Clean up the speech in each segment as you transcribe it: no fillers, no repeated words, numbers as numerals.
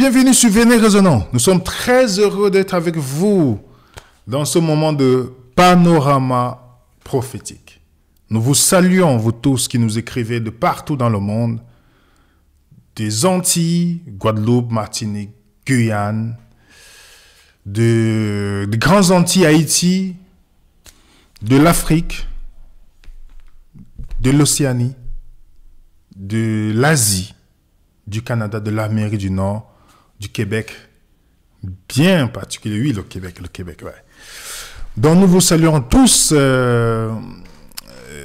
Bienvenue sur Venez Résonnant. Nous sommes très heureux d'être avec vous dans ce moment de panorama prophétique. Nous vous saluons, vous tous qui nous écrivez de partout dans le monde, des Antilles, Guadeloupe, Martinique, Guyane, des Grands Antilles, Haïti, de l'Afrique, de l'Océanie, de l'Asie, du Canada, de l'Amérique du Nord, du Québec, bien particulier, oui, le Québec, ouais. Donc nous vous saluons tous.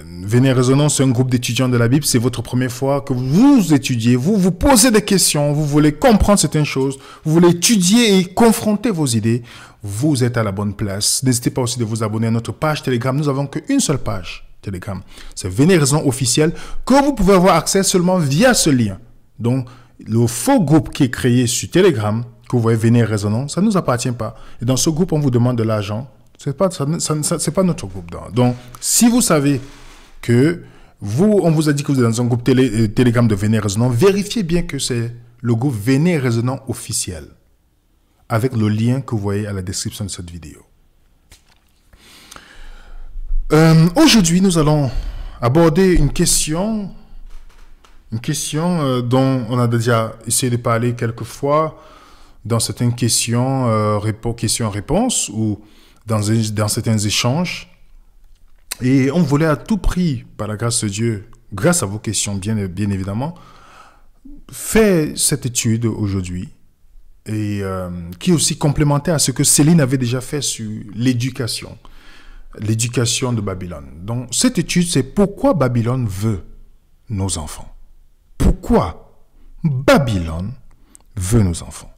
Venez Résonnant, c'est un groupe d'étudiants de la Bible. C'est votre première fois que vous étudiez, vous posez des questions, vous voulez comprendre certaines choses, vous voulez étudier et confronter vos idées. Vous êtes à la bonne place. N'hésitez pas aussi de vous abonner à notre page Telegram. Nous n'avons qu'une seule page Telegram. C'est Venez Résonnant officiel que vous pouvez avoir accès seulement via ce lien. Donc, le faux groupe qui est créé sur Telegram, que vous voyez Venez Résonnant, ça ne nous appartient pas. Et dans ce groupe, on vous demande de l'argent. C'est pas notre groupe. Donc, si vous savez que on vous a dit que vous êtes dans un groupe Telegram de Venez Résonnant, vérifiez bien que c'est le groupe Venez Résonnant officiel, avec le lien que vous voyez à la description de cette vidéo. Aujourd'hui, nous allons aborder une question dont on a déjà essayé de parler quelques fois dans certaines questions-réponses ou dans certains échanges. Et on voulait à tout prix, par la grâce de Dieu, grâce à vos questions bien évidemment, faire cette étude aujourd'hui et qui est aussi complémentaire à ce que Céline avait déjà fait sur l'éducation de Babylone. Donc cette étude, c'est pourquoi Babylone veut nos enfants. Pourquoi Babylone veut nos enfants.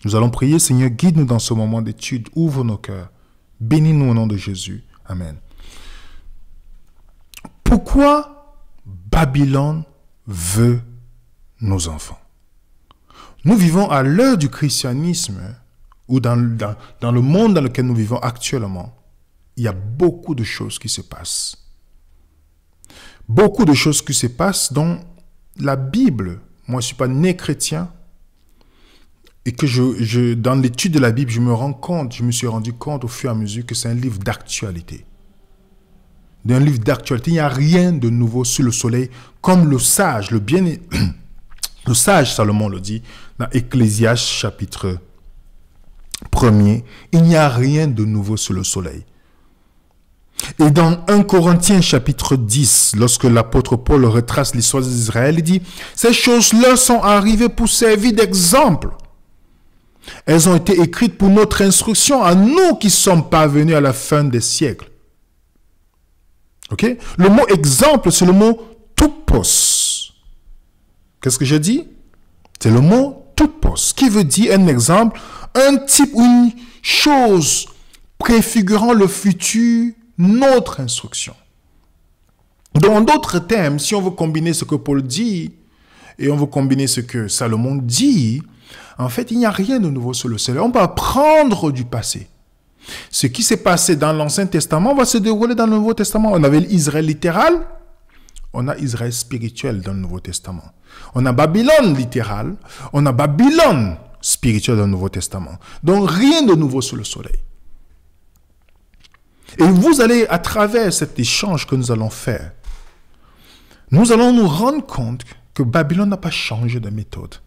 Nous allons prier, Seigneur, guide-nous dans ce moment d'étude, ouvre nos cœurs, bénis-nous au nom de Jésus. Amen. Pourquoi Babylone veut nos enfants? Nous vivons à l'heure du christianisme, ou dans le monde dans lequel nous vivons actuellement, il y a beaucoup de choses qui se passent. Beaucoup de choses qui se passent dont la Bible, moi je ne suis pas né chrétien, et que dans l'étude de la Bible, je me suis rendu compte au fur et à mesure que c'est un livre d'actualité. D'un livre d'actualité, il n'y a rien de nouveau sous le soleil, comme le sage Salomon le dit dans Ecclésiaste chapitre 1er, il n'y a rien de nouveau sous le soleil. Et dans 1 Corinthiens chapitre 10, lorsque l'apôtre Paul retrace l'histoire d'Israël, il dit « Ces choses-là sont arrivées pour servir d'exemple. Elles ont été écrites pour notre instruction à nous qui sommes parvenus à la fin des siècles. » Ok? Le mot exemple, c'est le mot tupos. Qu'est-ce que j'ai dit? C'est le mot tupos, qui veut dire un exemple, un type ou une chose préfigurant le futur, notre instruction. Dans d'autres termes, si on veut combiner ce que Paul dit et on veut combiner ce que Salomon dit, en fait, il n'y a rien de nouveau sur le ciel. On va apprendre du passé. Ce qui s'est passé dans l'Ancien Testament va se dérouler dans le Nouveau Testament. On avait l'Israël littéral, on a Israël spirituel dans le Nouveau Testament. On a Babylone littéral, on a Babylone spirituel dans le Nouveau Testament. Donc rien de nouveau sous le soleil. Et vous allez, à travers cet échange que nous allons faire, nous allons nous rendre compte que Babylone n'a pas changé de méthode.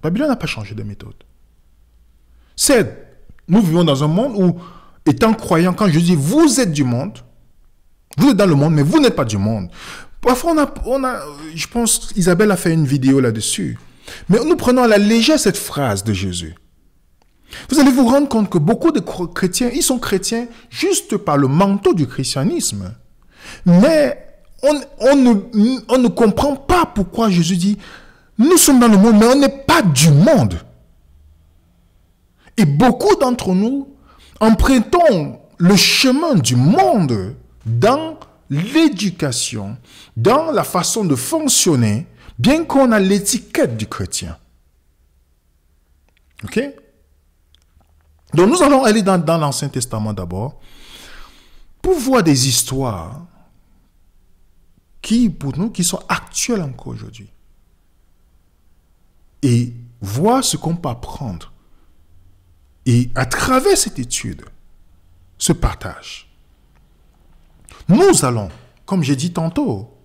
Babylone n'a pas changé de méthode. Nous vivons dans un monde où, étant croyant, quand je dis vous êtes du monde, vous êtes dans le monde, mais vous n'êtes pas du monde. Parfois, je pense qu'Isabelle a fait une vidéo là-dessus. Mais nous prenons à la légère cette phrase de Jésus. Vous allez vous rendre compte que beaucoup de chrétiens, ils sont chrétiens juste par le manteau du christianisme. Mais on ne comprend pas pourquoi Jésus dit, nous sommes dans le monde, mais on n'est pas du monde. Et beaucoup d'entre nous empruntons le chemin du monde dans l'éducation, dans la façon de fonctionner, bien qu'on a l'étiquette du chrétien. Ok? Donc nous allons aller dans l'Ancien Testament d'abord pour voir des histoires qui, pour nous, qui sont actuelles encore aujourd'hui. Et voir ce qu'on peut apprendre. Et à travers cette étude, ce partage, nous allons, comme j'ai dit tantôt,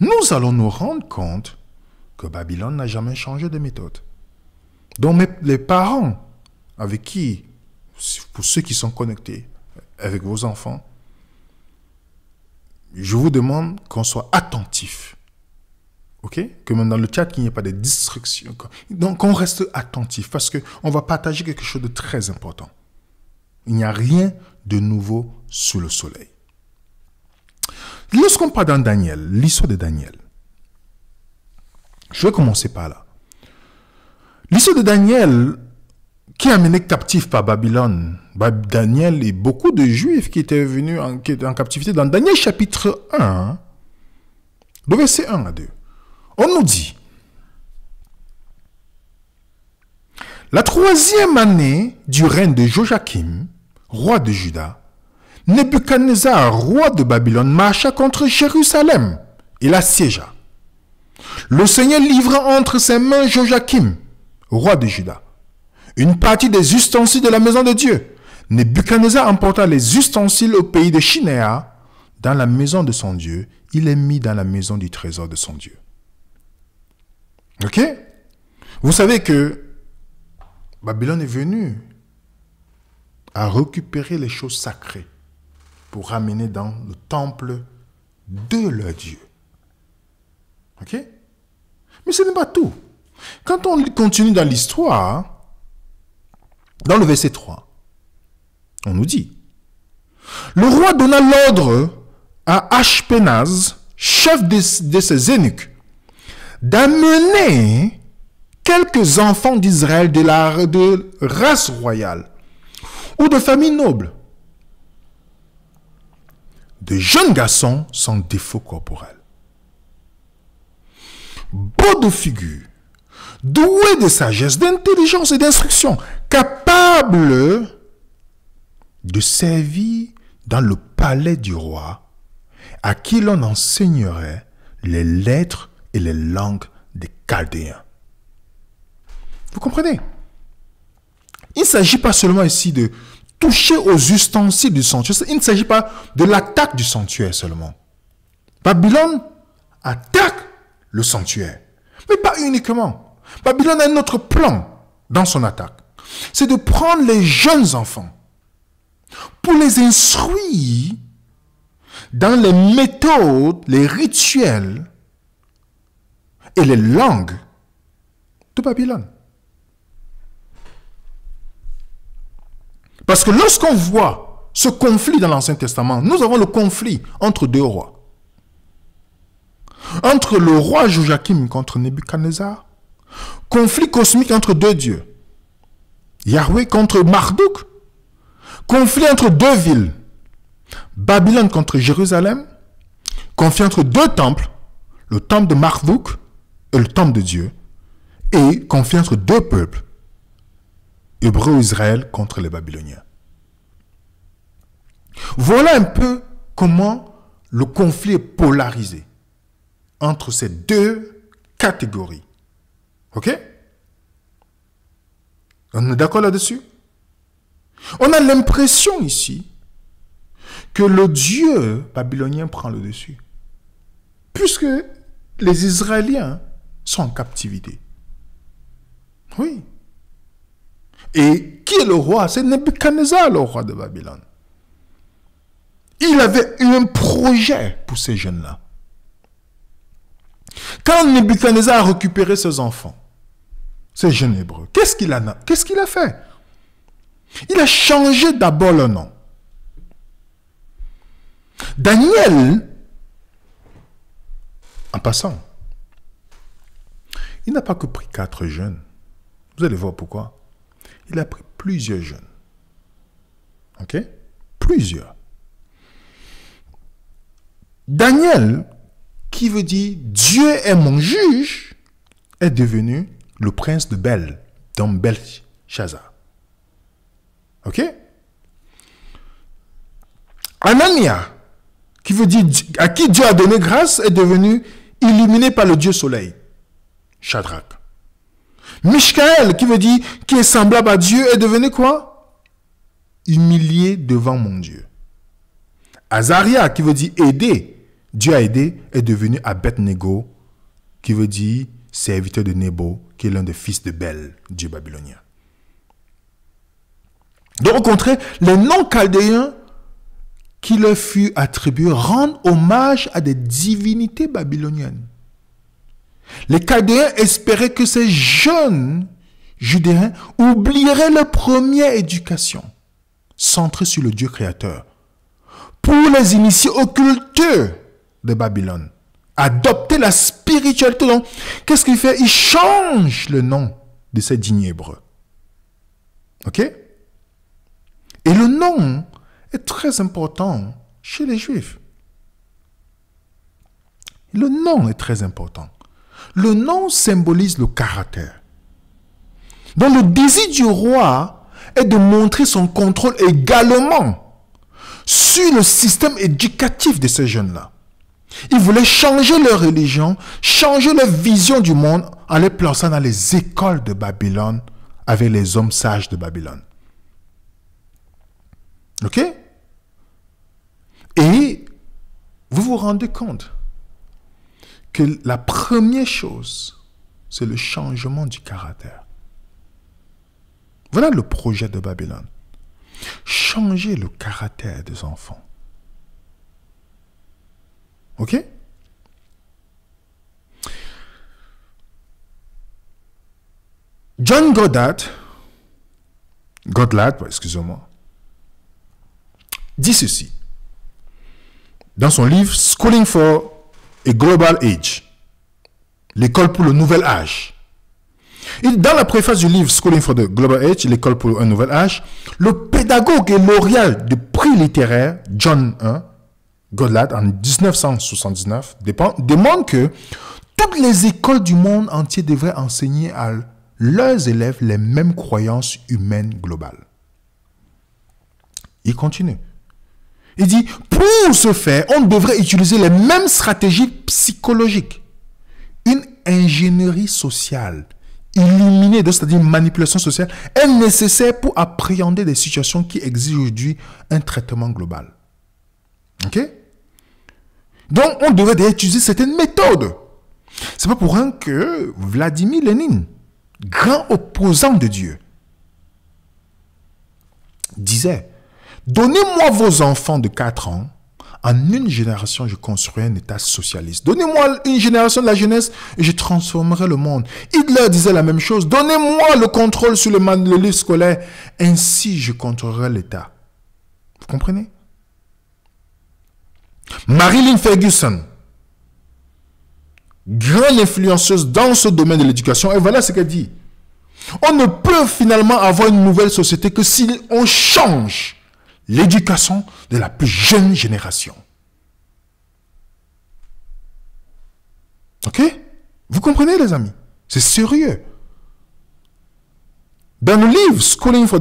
nous allons nous rendre compte que Babylone n'a jamais changé de méthode. Donc les parents avec qui, pour ceux qui sont connectés avec vos enfants, je vous demande qu'on soit attentif. OK? Que même dans le chat, qu'il n'y ait pas de distractions. Donc, on reste attentif parce qu'on va partager quelque chose de très important. Il n'y a rien de nouveau sous le soleil. Lorsqu'on parle dans Daniel, l'histoire de Daniel, je vais commencer par là. L'histoire de Daniel, qui est amené captif par Babylone, Daniel et beaucoup de Juifs qui étaient venus en captivité, dans Daniel chapitre 1, le verset 1 à 2, on nous dit, la 3e année du règne de Joachim, roi de Juda, Nebuchadnezzar, roi de Babylone, marcha contre Jérusalem et l'assiégea. Le Seigneur livra entre ses mains Joachim, roi de Juda, une partie des ustensiles de la maison de Dieu. Nebuchadnezzar emporta les ustensiles au pays de Shinéa, dans la maison de son Dieu. Il les mit dans la maison du trésor de son Dieu. Ok? Vous savez que Babylone est venue à récupérer les choses sacrées pour ramener dans le temple de leur Dieu. Ok? Mais ce n'est pas tout. Quand on continue dans l'histoire, dans le verset 3, on nous dit, le roi donna l'ordre à Ashpenaz, chef de ses eunuques, d'amener quelques enfants d'Israël de race royale ou de famille noble, de jeunes garçons sans défaut corporel, beaux de figure, doués de sagesse, d'intelligence et d'instruction, capables de servir dans le palais du roi, à qui l'on enseignerait les lettres et les langues des Chaldéens. Vous comprenez? Il ne s'agit pas seulement ici de toucher aux ustensiles du sanctuaire. Il ne s'agit pas de l'attaque du sanctuaire seulement. Babylone attaque le sanctuaire. Mais pas uniquement. Babylone a un autre plan dans son attaque. C'est de prendre les jeunes enfants pour les instruire dans les méthodes, les rituels et les langues de Babylone. Parce que lorsqu'on voit ce conflit dans l'Ancien Testament, nous avons le conflit entre deux rois. Entre le roi Joachim contre Nebuchadnezzar, conflit cosmique entre deux dieux. Yahweh contre Marduk, conflit entre deux villes. Babylone contre Jérusalem, conflit entre deux temples, le temple de Marduk et le temple de Dieu, et conflit entre deux peuples, Hébreu ou Israël contre les Babyloniens. Voilà un peu comment le conflit est polarisé entre ces deux catégories. Ok? On est d'accord là-dessus? On a l'impression ici que le Dieu babylonien prend le dessus, puisque les Israéliens sont en captivité. Oui. Et qui est le roi? C'est Nebuchadnezzar, le roi de Babylone. Il avait eu un projet pour ces jeunes-là. Quand Nebuchadnezzar a récupéré ses enfants, ces jeunes hébreux, qu'est-ce qu'il a fait? Il a changé d'abord le nom. Daniel, en passant, il n'a pas que pris 4 jeunes. Vous allez voir pourquoi. Il a pris plusieurs jeunes. Ok? Plusieurs. Daniel, qui veut dire Dieu est mon juge, est devenu le prince de Bel, dans Belshazzar. Ok? Anania, qui veut dire à qui Dieu a donné grâce, est devenu illuminé par le Dieu soleil, Shadrach. Michaël, qui veut dire qui est semblable à Dieu, est devenu quoi? Humilié devant mon Dieu. Azaria, qui veut dire aider, Dieu a aidé, est devenu Abed-Nego, qui veut dire serviteur de Nebo, qui est l'un des fils de Bel, Dieu babylonien. Donc au contraire, les noms chaldéens qui leur furent attribués rendent hommage à des divinités babyloniennes. Les Chaldéens espéraient que ces jeunes Judéens oublieraient leur première éducation, centrée sur le Dieu créateur, pour les initier au culte de Babylone. Adopter la spiritualité. Donc, qu'est-ce qu'il fait? Il change le nom de ces dignes Hébreux. Ok? Et le nom est très important chez les Juifs. Le nom est très important. Le nom symbolise le caractère. Donc le désir du roi est de montrer son contrôle également sur le système éducatif de ces jeunes-là. Il voulait changer leur religion, changer leur vision du monde en les plaçant dans les écoles de Babylone avec les hommes sages de Babylone. Ok? Et vous vous rendez compte que la première chose, c'est le changement du caractère. Voilà le projet de Babylone. Changer le caractère des enfants. Ok? John Goddard, excusez-moi, dit ceci dans son livre Schooling for a Global Age, l'école pour le nouvel âge. Et dans la préface du livre Schooling for the Global Age, l'école pour un nouvel âge, le pédagogue et lauréat du prix littéraire John Goddard en 1979 demande que toutes les écoles du monde entier devraient enseigner à leurs élèves les mêmes croyances humaines globales. Il continue. Il dit, pour ce faire, on devrait utiliser les mêmes stratégies psychologiques. Une ingénierie sociale illuminée, c'est-à-dire une manipulation sociale, est nécessaire pour appréhender des situations qui exigent aujourd'hui un traitement global. Ok? Donc, on devrait utiliser certaines méthodes. C'est pas pour rien que Vladimir Lénine, grand opposant de Dieu, disait: donnez-moi vos enfants de 4 ans, en une génération, je construirai un État socialiste. Donnez-moi une génération de la jeunesse et je transformerai le monde. Hitler disait la même chose. Donnez-moi le contrôle sur le livre scolaire, ainsi je contrôlerai l'État. Vous comprenez? Marilyn Ferguson, grande influenceuse dans ce domaine de l'éducation, et voilà ce qu'elle dit. On ne peut finalement avoir une nouvelle société que si on change l'éducation de la plus jeune génération. Ok? Vous comprenez, les amis? C'est sérieux. Dans le livre Schooling for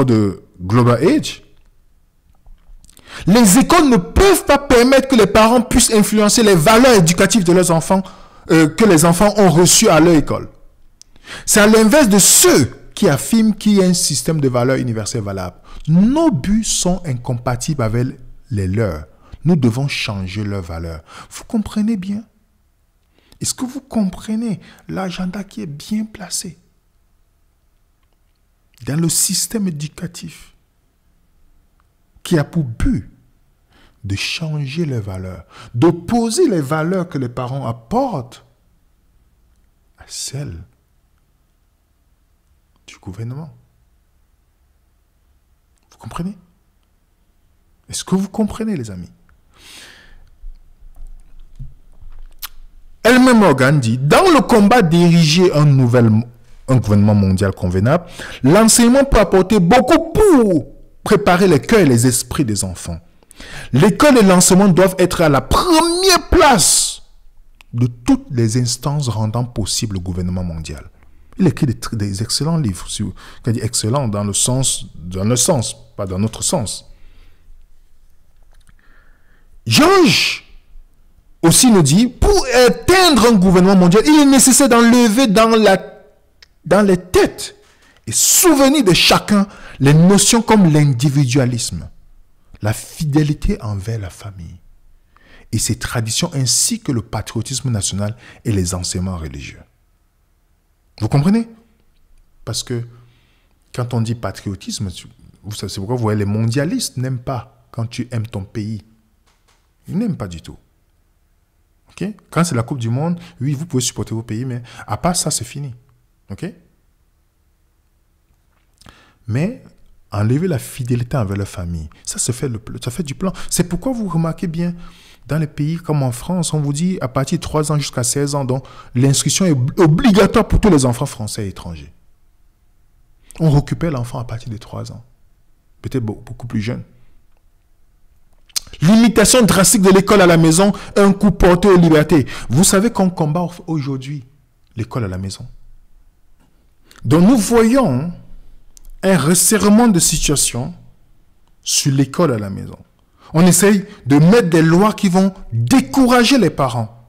the Global Age, les écoles ne peuvent pas permettre que les parents puissent influencer les valeurs éducatives de leurs enfants que les enfants ont reçues à leur école. C'est à l'inverse de ceux qui affirment qu'il y a un système de valeurs universelles valable. Nos buts sont incompatibles avec les leurs. Nous devons changer leurs valeurs. Vous comprenez bien? Est-ce que vous comprenez l'agenda qui est bien placé dans le système éducatif qui a pour but de changer les valeurs, d'opposer les valeurs que les parents apportent à celles du gouvernement? Vous comprenez? Est-ce que vous comprenez, les amis? Elmer Morgan dit, dans le combat d'ériger un gouvernement mondial convenable, l'enseignement peut apporter beaucoup pour préparer les cœurs et les esprits des enfants. L'école et l'enseignement doivent être à la première place de toutes les instances rendant possible le gouvernement mondial. Il écrit des excellents livres. Quand il dit excellent, dans le sens, pas dans notre sens. George aussi nous dit, pour atteindre un gouvernement mondial, il est nécessaire d'enlever dans les têtes et souvenir de chacun les notions comme l'individualisme, la fidélité envers la famille et ses traditions ainsi que le patriotisme national et les enseignements religieux. Vous comprenez? Parce que quand on dit patriotisme, c'est pourquoi vous voyez les mondialistes n'aiment pas quand tu aimes ton pays. Ils n'aiment pas du tout. Okay? Quand c'est la Coupe du Monde, oui, vous pouvez supporter vos pays, mais à part ça, c'est fini. Okay? Mais enlever la fidélité envers la famille, ça fait du plan. C'est pourquoi vous remarquez bien, dans les pays comme en France, on vous dit à partir de 3 ans jusqu'à 16 ans, donc l'instruction est obligatoire pour tous les enfants français et étrangers. On récupère l'enfant à partir de 3 ans. Peut-être beaucoup plus jeune. Limitation drastique de l'école à la maison, un coup porté aux libertés. Vous savez qu'on combat aujourd'hui l'école à la maison. Donc nous voyons un resserrement de situation sur l'école à la maison. On essaye de mettre des lois qui vont décourager les parents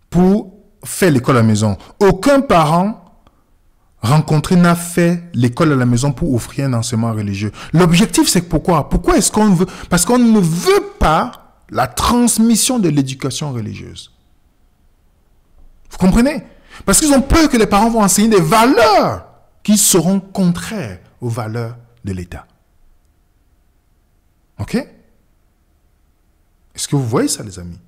pour faire l'école à la maison. Aucun parent rencontré n'a fait l'école à la maison pour offrir un enseignement religieux. L'objectif, c'est pourquoi? Pourquoi est-ce qu'on veut? Parce qu'on ne veut pas la transmission de l'éducation religieuse. Vous comprenez? Parce qu'ils ont peur que les parents vont enseigner des valeurs qui seront contraires aux valeurs de l'État. Ok? Est-ce que vous voyez ça, les amis?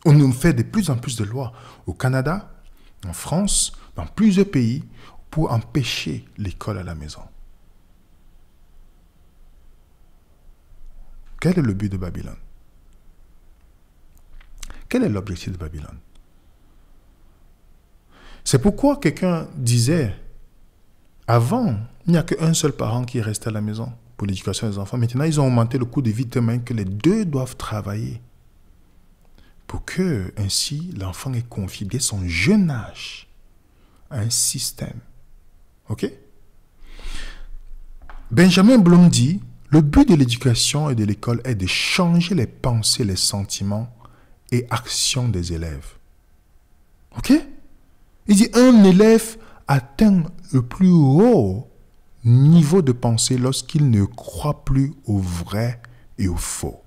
On nous fait de plus en plus de lois au Canada, en France, dans plusieurs pays, pour empêcher l'école à la maison. Quel est le but de Babylone? Quel est l'objectif de Babylone? C'est pourquoi quelqu'un disait, avant, il n'y a qu'un seul parent qui restait à la maison pour l'éducation des enfants. Maintenant, ils ont augmenté le coût de vie tellement que les deux doivent travailler pour que, ainsi, l'enfant ait confié dès son jeune âge à un système. Ok? Benjamin Bloom dit, le but de l'éducation et de l'école est de changer les pensées, les sentiments et actions des élèves. Ok? Il dit, un élève atteint le plus haut niveau de pensée lorsqu'il ne croit plus au vrai et au faux.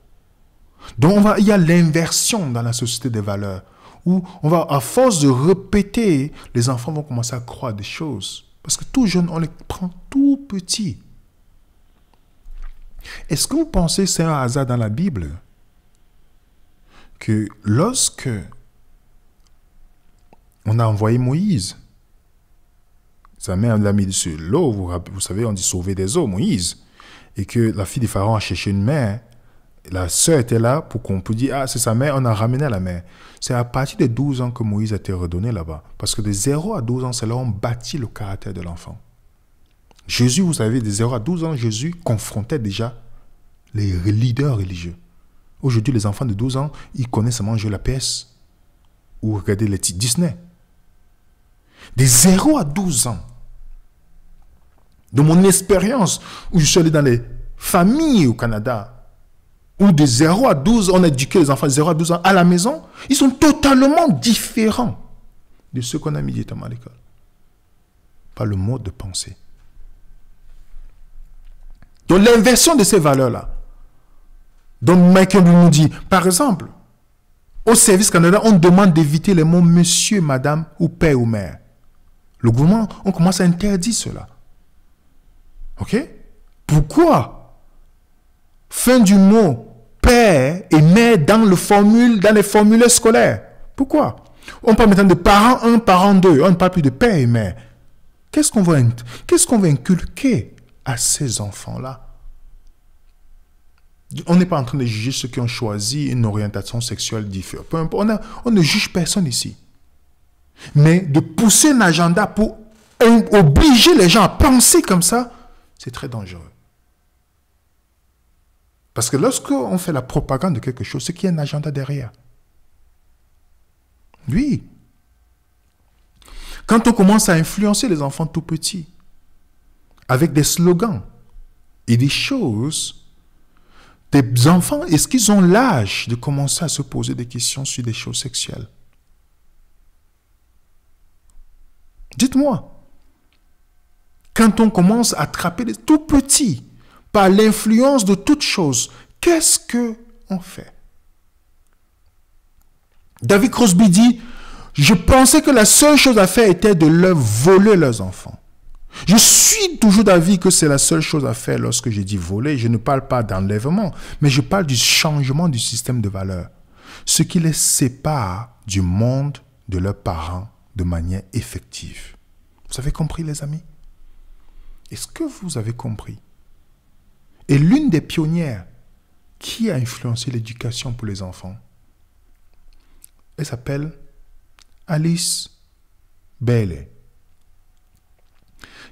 Donc, il y a l'inversion dans la société des valeurs, où à force de répéter, les enfants vont commencer à croire des choses. Parce que tout jeune, on les prend tout petits. Est-ce que vous pensez que c'est un hasard dans la Bible que lorsque on a envoyé Moïse, sa mère l'a mis sur l'eau, vous savez, on dit sauver des eaux, Moïse, et que la fille du Pharaon a cherché une mère, la sœur était là pour qu'on puisse dire, ah, c'est sa mère, on a ramené à la mère. C'est à partir de 12 ans que Moïse a été redonné là-bas. Parce que de 0 à 12 ans, c'est là où on bâtit le caractère de l'enfant. Jésus, vous savez, de 0 à 12 ans, Jésus confrontait déjà les leaders religieux. Aujourd'hui, les enfants de 12 ans, ils connaissent seulement jouer la PS ou regarder les titres Disney. De 0 à 12 ans, de mon expérience, où je suis allé dans les familles au Canada, où de 0 à 12, on a éduqué les enfants de 0 à 12 ans à la maison, ils sont totalement différents de ceux qu'on a mis directement à l'école. Par le mode de pensée. Donc l'inversion de ces valeurs-là. Donc Michael nous dit, par exemple, au Service Canada, on demande d'éviter les mots monsieur, madame ou père ou mère. Le gouvernement, on commence à interdire cela. Ok? Pourquoi? Fin du mot père et mère dans les formulaires scolaires. Pourquoi? On parle maintenant de parent 1, parent 2. On ne parle plus de père et mère. Qu'est-ce qu'on va inculquer à ces enfants-là? On n'est pas en train de juger ceux qui ont choisi une orientation sexuelle différente. Peu importe, on ne juge personne ici. Mais de pousser un agenda pour obliger les gens à penser comme ça, c'est très dangereux. Parce que lorsqu'on fait la propagande de quelque chose, c'est qu'il y a un agenda derrière. Oui. Quand on commence à influencer les enfants tout petits, avec des slogans et des choses Des enfants, est-ce qu'ils ont l'âge de commencer à se poser des questions sur des choses sexuelles? Dites-moi. Quand on commence à attraper des tout petits par l'influence de toutes choses, qu'est-ce qu'on fait? David Crosby dit, je pensais que la seule chose à faire était de leur voler leurs enfants. Je suis toujours d'avis que c'est la seule chose à faire lorsque je dis voler. Je ne parle pas d'enlèvement, mais je parle du changement du système de valeurs. Ce qui les sépare du monde de leurs parents de manière effective. Vous avez compris, les amis? Est-ce que vous avez compris? Et l'une des pionnières qui a influencé l'éducation pour les enfants, elle s'appelle Alice Bailey,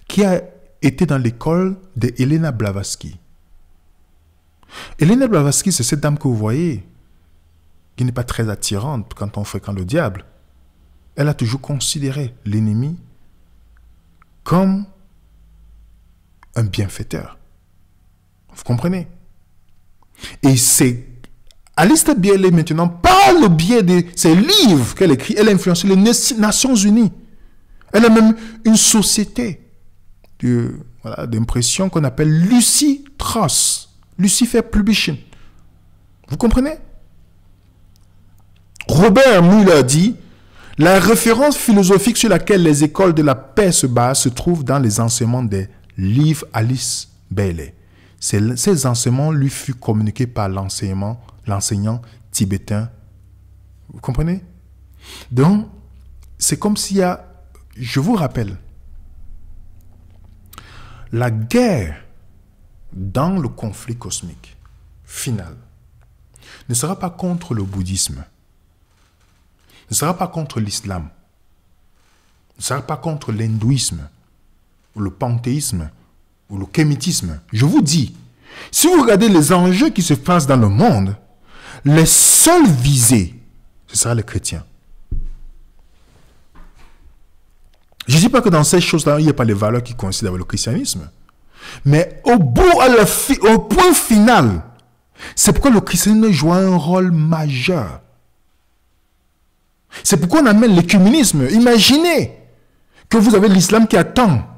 qui a été dans l'école de Helena Blavatsky. Helena Blavatsky, c'est cette dame que vous voyez, qui n'est pas très attirante quand on fréquente le diable. Elle a toujours considéré l'ennemi comme un bienfaiteur. Vous comprenez? Et c'est Alice Bailey maintenant, par le biais de ses livres qu'elle écrit, elle a influencé les Nations Unies. Elle a même une société d'impression qu'on appelle Lucy Trust, Lucifer Publishing. Vous comprenez? Robert Muller dit, la référence philosophique sur laquelle les écoles de la paix se basent se trouve dans les enseignements des livres Alice Bailey. Ces enseignements lui furent communiqués par l'enseignant tibétain. Vous comprenez? Donc, c'est comme s'il y a, je vous rappelle, la guerre dans le conflit cosmique final ne sera pas contre le bouddhisme, ne sera pas contre l'islam, ne sera pas contre l'hindouisme, ou le panthéisme, ou le kémitisme. Je vous dis, si vous regardez les enjeux qui se passent dans le monde, les seuls visés, ce sera les chrétiens. Je ne dis pas que dans ces choses-là, il n'y a pas les valeurs qui coïncident avec le christianisme. Mais au point final, c'est pourquoi le christianisme joue un rôle majeur. C'est pourquoi on amène l'écuménisme. Imaginez que vous avez l'islam qui attend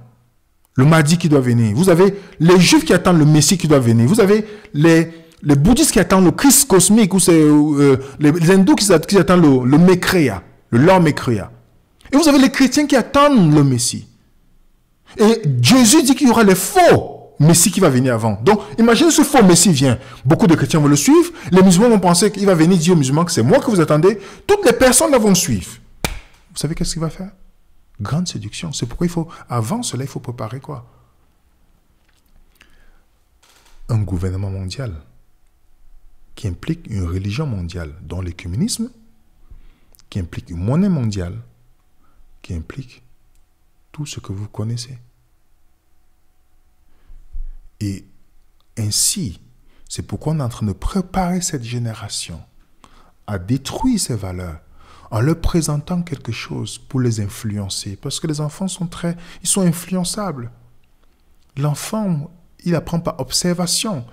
le Mahdi qui doit venir. Vous avez les juifs qui attendent le Messie qui doit venir. Vous avez les bouddhistes qui attendent le Christ cosmique, ou les hindous qui attendent le Maitreya, le Lord Maitreya. Et vous avez les chrétiens qui attendent le Messie. Et Jésus dit qu'il y aura les faux Messie qui va venir avant. Donc, imaginez ce faux Messie vient. Beaucoup de chrétiens vont le suivre. Les musulmans vont penser qu'il va venir dire aux musulmans que c'est moi que vous attendez. Toutes les personnes là vont suivre. Vous savez qu'est-ce qu'il va faire? Grande séduction. C'est pourquoi avant cela, il faut préparer quoi? Un gouvernement mondial qui implique une religion mondiale, dont l'écuménisme, qui implique une monnaie mondiale, qui implique tout ce que vous connaissez. Et ainsi, c'est pourquoi on est en train de préparer cette génération à détruire ces valeurs en leur présentant quelque chose pour les influencer. Parce que les enfants ils sont influençables. L'enfant, il apprend par observation.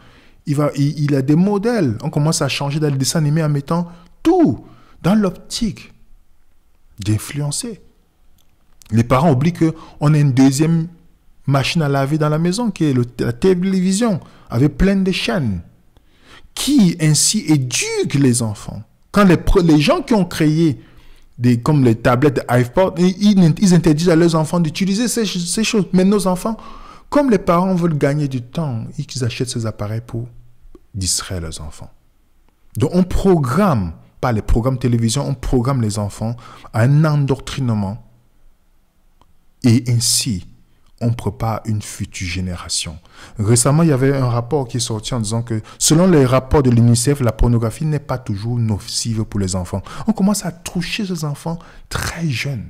Il a des modèles. On commence à changer dans les dessins animés en mettant tout dans l'optique d'influencer. Les parents oublient qu'on a une deuxième machine à laver dans la maison, qui est la télévision, avec plein de chaînes, qui ainsi éduquent les enfants. Quand les gens qui ont créé comme les tablettes iPod, ils interdisent à leurs enfants d'utiliser ces choses. Mais nos enfants, comme les parents veulent gagner du temps, ils achètent ces appareils pour distraire leurs enfants. Donc on programme, par les programmes télévision, on programme les enfants à un endoctrinement. Et ainsi, on prépare une future génération. Récemment, il y avait un rapport qui est sorti en disant que, selon les rapports de l'UNICEF, la pornographie n'est pas toujours nocive pour les enfants. On commence à toucher ces enfants très jeunes.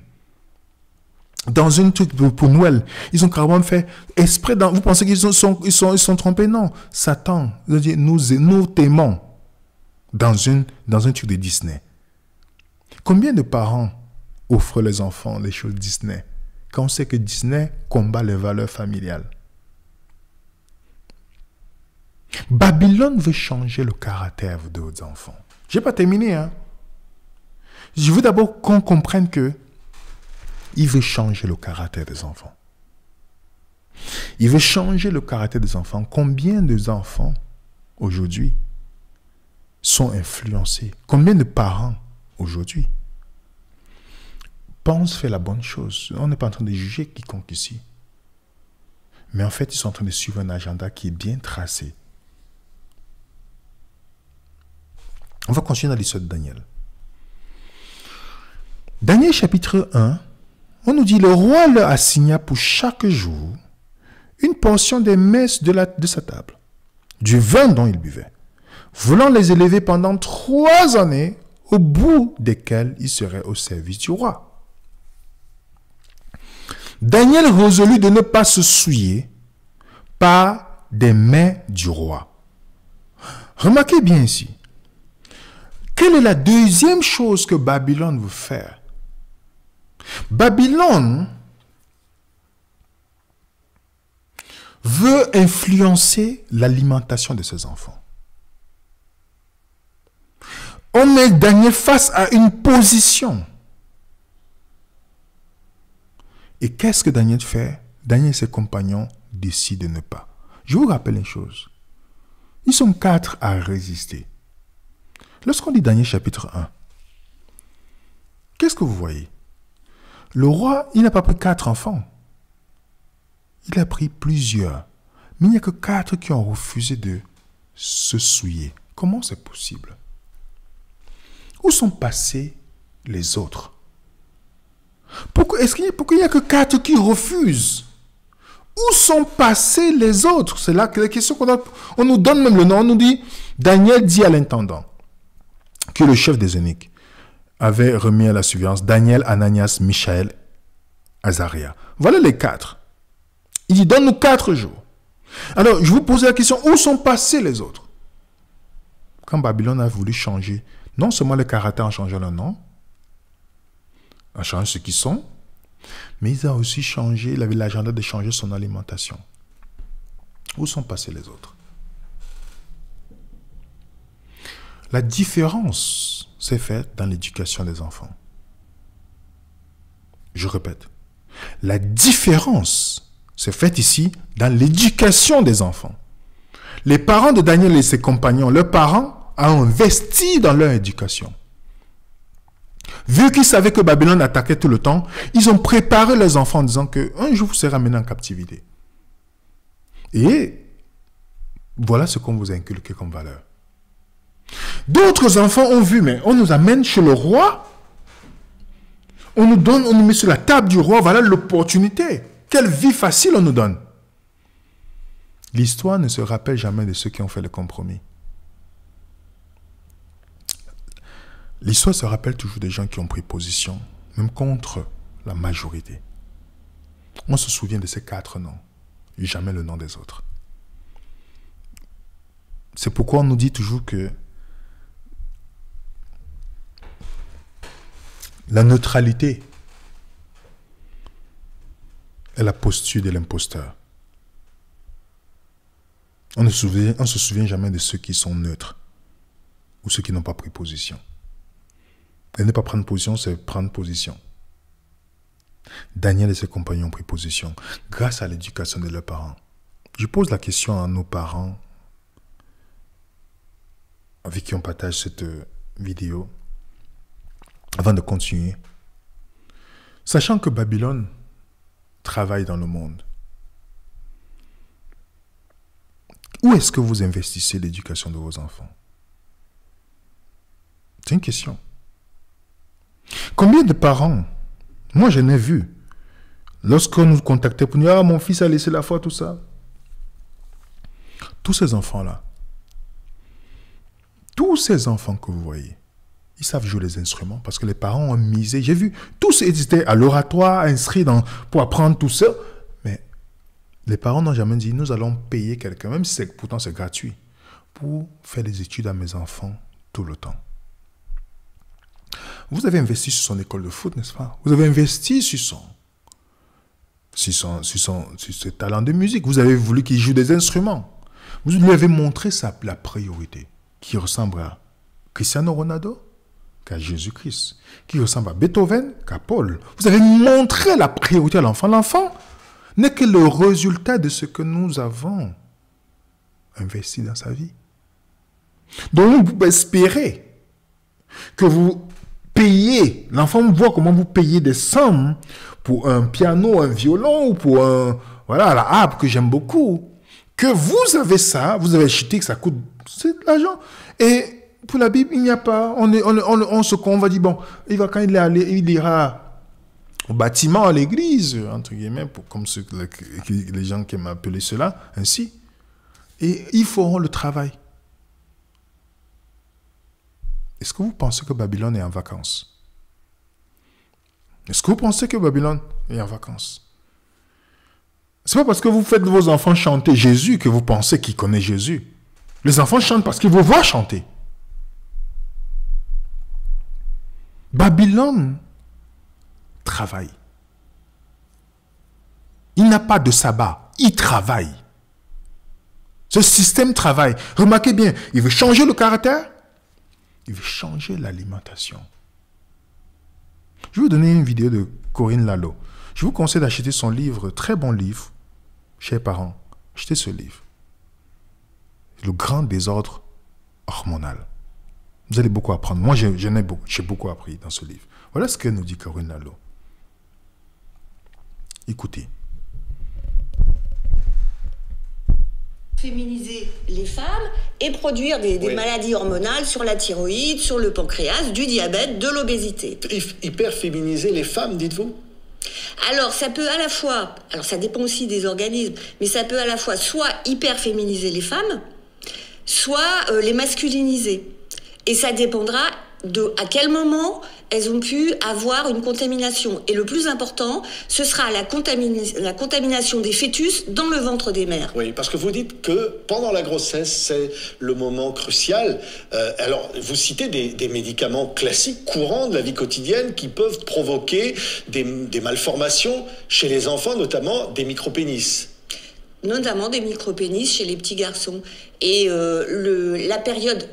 Dans une truc pour Noël, ils ont carrément fait exprès. Vous pensez qu'ils sont trompés? Non. Satan, nous t'aimons dans un truc de Disney. Combien de parents offrent les enfants les choses Disney quand on sait que Disney combat les valeurs familiales? Babylone veut changer le caractère de vos enfants. Je n'ai pas terminé. Hein? Je veux d'abord qu'on comprenne que il veut changer le caractère des enfants. Il veut changer le caractère des enfants. Combien d'enfants aujourd'hui sont influencés? Combien de parents aujourd'hui pensent faire la bonne chose? On n'est pas en train de juger quiconque ici. Mais en fait, ils sont en train de suivre un agenda qui est bien tracé. On va continuer dans l'histoire de Daniel. Daniel chapitre 1, on nous dit, le roi leur assigna pour chaque jour une portion des messes de sa table, du vin dont il buvait, voulant les élever pendant 3 années, au bout desquelles ils seraient au service du roi. Daniel résolut de ne pas se souiller par des mets du roi. Remarquez bien ici, quelle est la deuxième chose que Babylone veut faire? Babylone veut influencer l'alimentation de ses enfants. On met Daniel face à une position. Et qu'est-ce que Daniel fait? Daniel et ses compagnons décident de ne pas. Je vous rappelle une chose. Ils sont 4 à résister. Lorsqu'on lit Daniel chapitre 1, qu'est-ce que vous voyez? Le roi, il n'a pas pris 4 enfants. Il a pris plusieurs. Mais il n'y a que 4 qui ont refusé de se souiller. Comment c'est possible? Où sont passés les autres? Pourquoi il n'y a que 4 qui refusent? Où sont passés les autres? C'est là que la question qu'on a. On nous donne même le nom. On nous dit, Daniel dit à l'intendant, que le chef des eunuques avait remis à la surveillance Daniel, Ananias, Michaël, Azaria. Voilà les 4. Il dit, donne-nous 4 jours. Alors, je vous pose la question, où sont passés les autres? Quand Babylone a voulu changer, non seulement le caractère en changeant leur nom, en changeant ce qu'ils sont, mais ils ont aussi changé, il avait l'agenda de changer son alimentation. Où sont passés les autres? La différence s'est faite dans l'éducation des enfants. Je répète, la différence s'est faite ici dans l'éducation des enfants. Les parents de Daniel et ses compagnons, leurs parents, ont investi dans leur éducation. Vu qu'ils savaient que Babylone attaquait tout le temps, ils ont préparé leurs enfants en disant qu'un jour vous serez ramenés en captivité. Et voilà ce qu'on vous a inculqué comme valeur. D'autres enfants ont vu, mais on nous amène chez le roi, on nous met sur la table du roi, voilà l'opportunité. Quelle vie facile on nous donne. L'histoire ne se rappelle jamais de ceux qui ont fait le compromis. L'histoire se rappelle toujours des gens qui ont pris position, même contre la majorité. On se souvient de ces 4 noms, et jamais le nom des autres. C'est pourquoi on nous dit toujours que la neutralité est la posture de l'imposteur. On ne se souvient jamais de ceux qui sont neutres ou ceux qui n'ont pas pris position. Et ne pas prendre position, c'est prendre position. Daniel et ses compagnons ont pris position grâce à l'éducation de leurs parents. Je pose la question à nos parents avec qui on partage cette vidéo avant de continuer. Sachant que Babylone travaille dans le monde, où est-ce que vous investissez l'éducation de vos enfants? C'est une question. Combien de parents, moi je n'ai vu, lorsqu'on nous contactait pour nous dire « Ah, mon fils a laissé la foi, tout ça ». Tous ces enfants-là, tous ces enfants que vous voyez, ils savent jouer les instruments parce que les parents ont misé. J'ai vu, tous étaient à l'oratoire, inscrits pour apprendre tout ça. Mais les parents n'ont jamais dit, nous allons payer quelqu'un, même si pourtant c'est gratuit, pour faire des études à mes enfants tout le temps. Vous avez investi sur son école de foot, n'est-ce pas? Vous avez investi sur ses talents de musique. Vous avez voulu qu'il joue des instruments. Vous lui avez montré la priorité qui ressemble à Cristiano Ronaldo qu'à Jésus-Christ, qui ressemble à Beethoven qu'à Paul. Vous avez montré la priorité à l'enfant. L'enfant n'est que le résultat de ce que nous avons investi dans sa vie. Donc, vous espérez que vous payez, l'enfant voit comment vous payez des sommes pour un piano, un violon ou pour la harpe que j'aime beaucoup. Que vous avez ça, vous avez acheté que ça coûte, c'est de l'argent. Et pour la Bible, il n'y a pas, on va dire, bon, quand il ira au bâtiment, à l'église, entre guillemets, comme les gens qui m'appelaient cela, ainsi. Et ils feront le travail. Est-ce que vous pensez que Babylone est en vacances? Est-ce que vous pensez que Babylone est en vacances? C'est pas parce que vous faites vos enfants chanter Jésus que vous pensez qu'ils connaissent Jésus. Les enfants chantent parce qu'ils vous voient chanter. Babylone travaille. Il n'a pas de sabbat. Il travaille. Ce système travaille. Remarquez bien, il veut changer le caractère. Il veut changer l'alimentation. Je vais vous donner une vidéo de Corinne Lalo. Je vous conseille d'acheter son livre, très bon livre, chers parents. Achetez ce livre. Le grand désordre hormonal. Vous allez beaucoup apprendre. Moi, j'ai beaucoup appris dans ce livre. Voilà ce que nous dit Corinne Lalo. Écoutez. Féminiser les femmes et produire des maladies hormonales sur la thyroïde, sur le pancréas, du diabète, de l'obésité. Hyper féminiser les femmes, dites-vous? Alors, ça peut à la fois, alors ça dépend aussi des organismes, mais ça peut à la fois soit hyper féminiser les femmes, soit les masculiniser. Et ça dépendra de à quel moment elles ont pu avoir une contamination. Et le plus important, ce sera la contamination des fœtus dans le ventre des mères. Oui, parce que vous dites que pendant la grossesse, c'est le moment crucial. Alors, vous citez des médicaments classiques, courants de la vie quotidienne, qui peuvent provoquer des malformations chez les enfants, notamment des micropénis. Notamment des micropénis chez les petits garçons. Et la période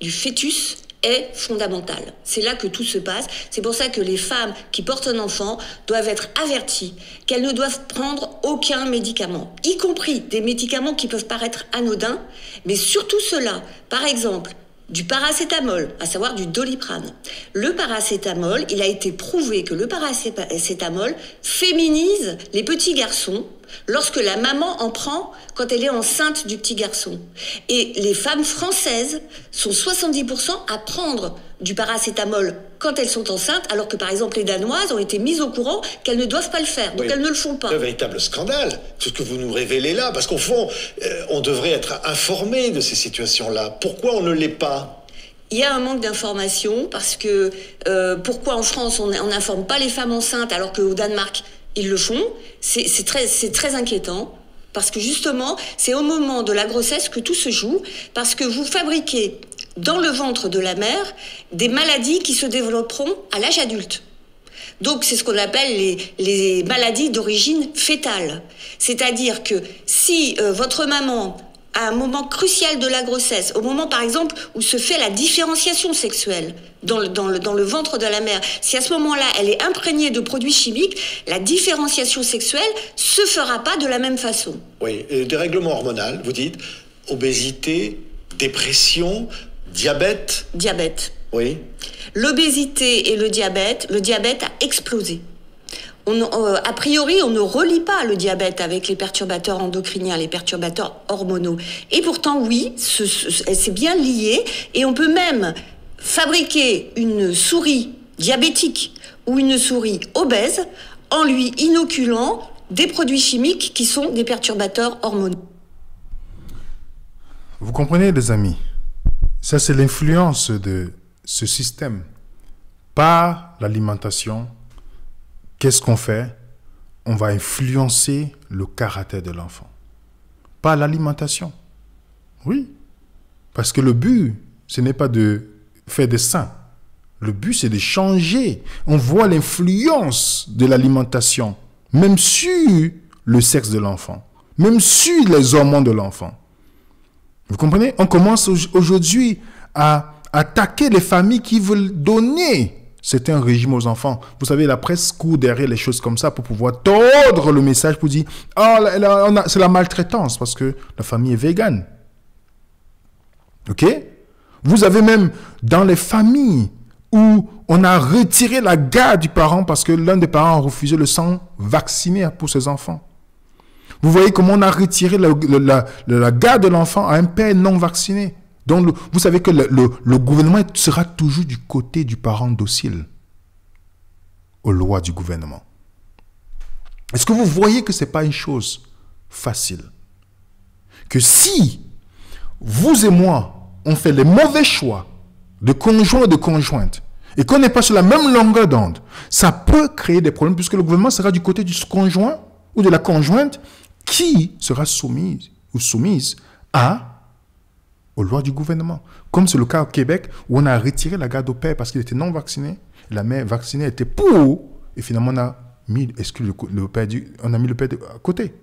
du fœtus est fondamentale. C'est là que tout se passe. C'est pour ça que les femmes qui portent un enfant doivent être averties qu'elles ne doivent prendre aucun médicament, y compris des médicaments qui peuvent paraître anodins, mais surtout ceux-là. Par exemple, du paracétamol, à savoir du Doliprane. Le paracétamol, il a été prouvé que le paracétamol féminise les petits garçons lorsque la maman en prend quand elle est enceinte du petit garçon. Et les femmes françaises sont 70% à prendre du paracétamol quand elles sont enceintes, alors que par exemple les Danoises ont été mises au courant qu'elles ne doivent pas le faire, donc elles ne le font pas. C'est un véritable scandale, tout ce que vous nous révélez là, parce qu'au fond, on devrait être informé de ces situations-là. Pourquoi on ne l'est pas ? Il y a un manque d'information, parce que pourquoi en France on n'informe pas les femmes enceintes alors qu'au Danemark ils le font, c'est très inquiétant. Parce que justement, c'est au moment de la grossesse que tout se joue, parce que vous fabriquez dans le ventre de la mère des maladies qui se développeront à l'âge adulte. Donc c'est ce qu'on appelle les maladies d'origine fétale. C'est-à-dire que si votre maman, à un moment crucial de la grossesse, au moment par exemple où se fait la différenciation sexuelle dans le ventre de la mère, si à ce moment-là elle est imprégnée de produits chimiques, la différenciation sexuelle se fera pas de la même façon. Oui, et dérèglement hormonal, vous dites, obésité, dépression, diabète. Diabète. Oui. L'obésité et le diabète a explosé. A priori, on ne relie pas le diabète avec les perturbateurs endocriniens, les perturbateurs hormonaux. Et pourtant, oui, c'est bien lié. Et on peut même fabriquer une souris diabétique ou une souris obèse en lui inoculant des produits chimiques qui sont des perturbateurs hormonaux. Vous comprenez, les amis? Ça, c'est l'influence de ce système par l'alimentation. Qu'est-ce qu'on fait? On va influencer le caractère de l'enfant. Par l'alimentation. Oui. Parce que le but, ce n'est pas de faire des saints. Le but, c'est de changer. On voit l'influence de l'alimentation, même sur le sexe de l'enfant, même sur les hormones de l'enfant. Vous comprenez? On commence aujourd'hui à attaquer les familles qui veulent donner certains régimes aux enfants. Vous savez, la presse court derrière les choses comme ça pour pouvoir tordre le message pour dire « Ah, c'est la maltraitance parce que la famille est végane. » Ok? Vous avez même dans les familles où on a retiré la garde du parent parce que l'un des parents a refusé le sang vacciné pour ses enfants. Vous voyez comment on a retiré la garde de l'enfant à un père non vacciné. Donc, vous savez que le gouvernement sera toujours du côté du parent docile aux lois du gouvernement. Est-ce que vous voyez que ce n'est pas une chose facile? Que si vous et moi, on fait les mauvais choix de conjoint et de conjointe, et qu'on n'est pas sur la même longueur d'onde, ça peut créer des problèmes puisque le gouvernement sera du côté du conjoint ou de la conjointe qui sera soumise ou soumise aux lois du gouvernement. Comme c'est le cas au Québec où on a retiré la garde au père parce qu'il était non vacciné, la mère vaccinée était pour, et finalement on a mis le père à côté.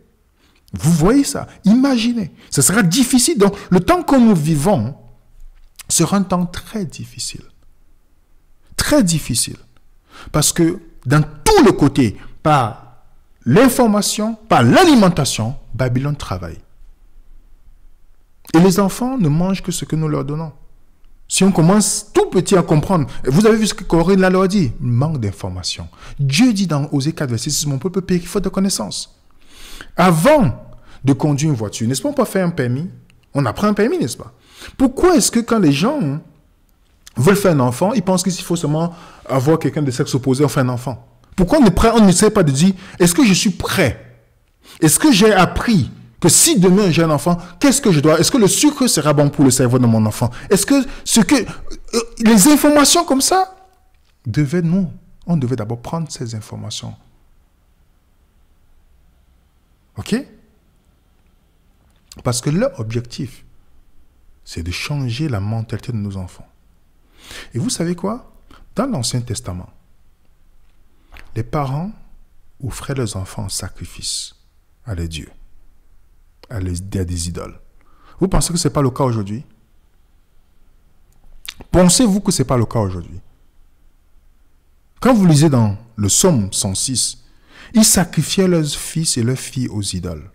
Vous voyez ça? Imaginez. Ça sera difficile. Donc le temps que nous vivons sera un temps très difficile. Très difficile. Parce que dans tous les côtés, par l'information, par l'alimentation, Babylone travaille. Et les enfants ne mangent que ce que nous leur donnons. Si on commence tout petit à comprendre, vous avez vu ce que Corinne leur a dit, manque d'information. Dieu dit dans Osée 4, verset 6, mon peuple périt faute de connaissance. Avant de conduire une voiture, n'est-ce pas, on peut faire un permis? On apprend un permis, n'est-ce pas? Pourquoi est-ce que quand les gens veulent faire un enfant, ils pensent qu'il faut seulement avoir quelqu'un de sexe opposé pour faire un enfant? Pourquoi on ne sait pas de dire, est-ce que je suis prêt? Est-ce que j'ai appris que si demain j'ai un enfant, qu'est-ce que je dois? Est-ce que le sucre sera bon pour le cerveau de mon enfant? Est-ce que les informations comme ça on devait d'abord prendre ces informations. Ok? Parce que leur objectif, c'est de changer la mentalité de nos enfants. Et vous savez quoi? Dans l'Ancien Testament, les parents offraient leurs enfants en sacrifice à les dieux, à des idoles. Vous pensez que ce n'est pas le cas aujourd'hui? Pensez-vous que ce n'est pas le cas aujourd'hui? Quand vous lisez dans le Psaume 106, ils sacrifiaient leurs fils et leurs filles aux idoles.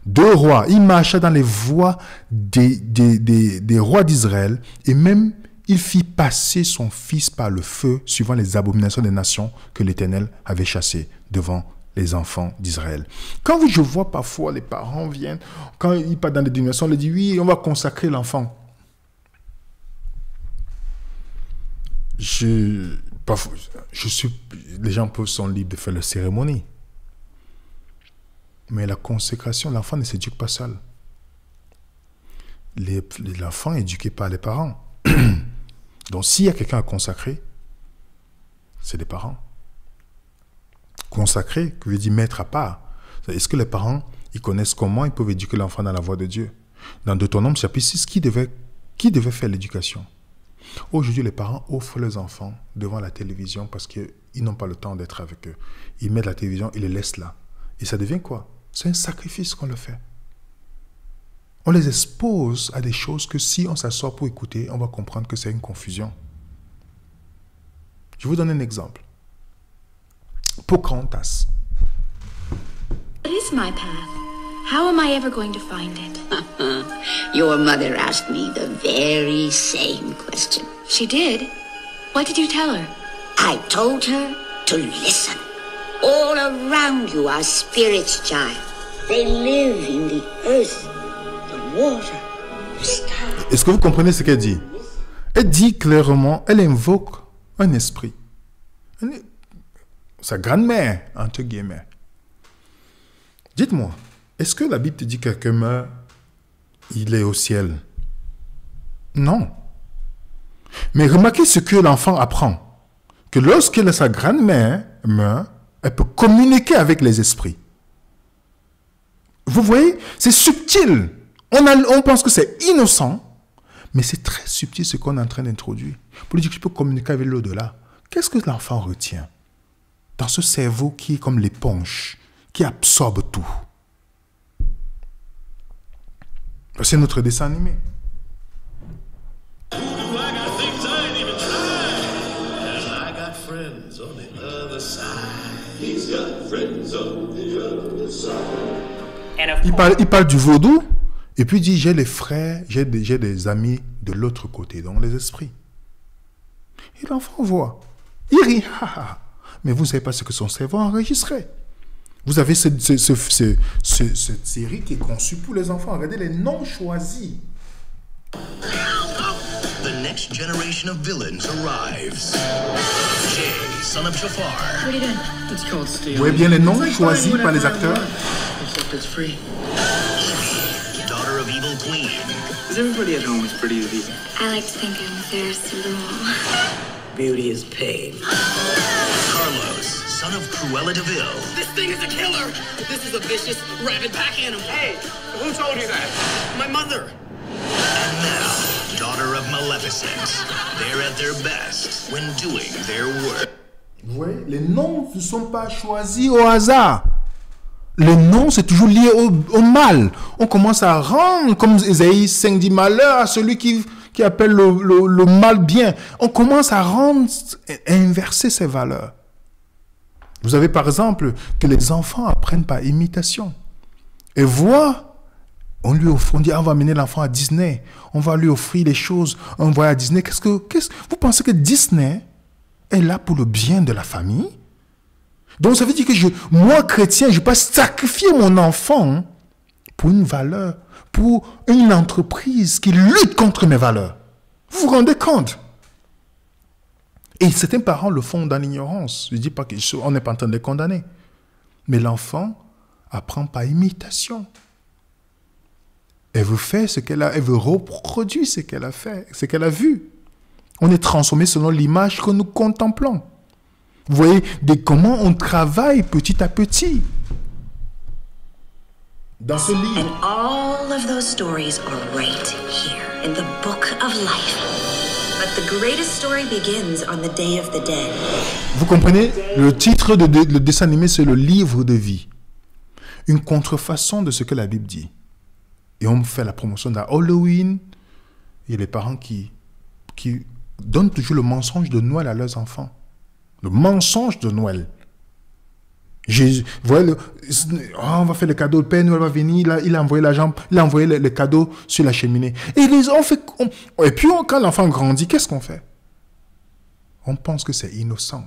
2 rois, ils marchaient dans les voies des rois d'Israël et même il fit passer son fils par le feu suivant les abominations des nations que l'Éternel avait chassées devant les enfants d'Israël. Quand je vois parfois les parents viennent, quand ils partent dans des dénominations, on leur dit oui, on va consacrer l'enfant. Les gens sont libres de faire leur cérémonie. Mais la consécration, l'enfant ne s'éduque pas seul. L'enfant est éduqué par les parents. Donc s'il y a quelqu'un à consacrer, c'est les parents. Consacrer, que veut dire mettre à part. Est-ce que les parents, ils connaissent comment ils peuvent éduquer l'enfant dans la voie de Dieu? Dans Deutéronome chapitre 6, qui devait faire l'éducation? Aujourd'hui, les parents offrent leurs enfants devant la télévision parce qu'ils n'ont pas le temps d'être avec eux. Ils mettent la télévision, ils les laissent là. Et ça devient quoi? C'est un sacrifice qu'on le fait. On les expose à des choses que si on s'assoit pour écouter, on va comprendre que c'est une confusion. Je vous donne un exemple. Pocahontas. What is my path? How am I ever going to find it? Your mother asked me the very same question. She did? What did you tell her? I told her to listen. All around you are spirits, child. They live in the earth, the water, the sky. Est-ce que vous comprenez ce qu'elle dit? Elle dit clairement, elle invoque un esprit. Sa grand-mère, entre guillemets. Dites-moi, est-ce que la Bible te dit que quelqu'un meurt, il est au ciel? Non. Mais remarquez ce que l'enfant apprend. Que lorsque sa grand-mère meurt, elle peut communiquer avec les esprits. Vous voyez, c'est subtil. On pense que c'est innocent, mais c'est très subtil ce qu'on est en train d'introduire. Pour lui dire que je peux communiquer avec l'au-delà. Qu'est-ce que l'enfant retient dans ce cerveau qui est comme l'éponge, qui absorbe tout? C'est notre dessin animé. Il parle du vaudou et puis il dit j'ai les frères, j'ai des amis de l'autre côté, donc les esprits. Et l'enfant voit, il rit, mais vous ne savez pas ce que son cerveau a enregistré. Vous avez cette série qui est conçue pour les enfants. Regardez les noms choisis. The next generation of villains arrives. Jay, son of Jafar. What are you doing? It's called stealing. Vous voyez bien les noms choisis par les acteurs. Except it's free. Evie, daughter of evil queen. Is everybody at home as pretty as Evie? I like to think I'm the fairest of them all. Beauty is pain. Carlos, son of Cruella de Vil. This thing is a killer! This is a vicious, rabid pack animal. Hey, who told you that? My mother. And now, daughter of Maleficent. They're at their best when doing their work. Vous voyez, les noms ne sont pas choisis au hasard. Le nom, c'est toujours lié au mal. On commence à rendre, comme Ésaïe 5 dit, malheur à celui qui appelle le mal bien. On commence à rendre, à inverser ces valeurs. Vous avez par exemple que les enfants apprennent par imitation. Et voient, on dit, on va amener l'enfant à Disney. On va lui offrir des choses. On va à Disney. Vous pensez que Disney est là pour le bien de la famille? Donc ça veut dire que moi, chrétien, je ne vais pas sacrifier mon enfant pour une valeur, pour une entreprise qui lutte contre mes valeurs. Vous vous rendez compte? Et certains parents le font dans l'ignorance. Je ne dis pas qu'on n'est pas en train de les condamner. Mais l'enfant apprend par imitation. Elle veut faire ce qu'elle a, elle veut reproduire ce qu'elle a fait, ce qu'elle a vu. On est transformé selon l'image que nous contemplons. Vous voyez comment on travaille petit à petit. Dans ce livre. And all of those stories are right here in the book of life. But the greatest story begins on the day of the dead. Vous comprenez? Le titre de le dessin animé, c'est le livre de vie. Une contrefaçon de ce que la Bible dit. Et on fait la promotion d'Halloween. Il y a les parents qui donnent toujours le mensonge de Noël à leurs enfants. Le mensonge de Noël. Jésus, vous voyez, on va faire le cadeau, le Père Noël va venir, il a envoyé l'argent, il a envoyé le cadeau sur la cheminée. Et puis quand l'enfant grandit, qu'est-ce qu'on fait? On pense que c'est innocent.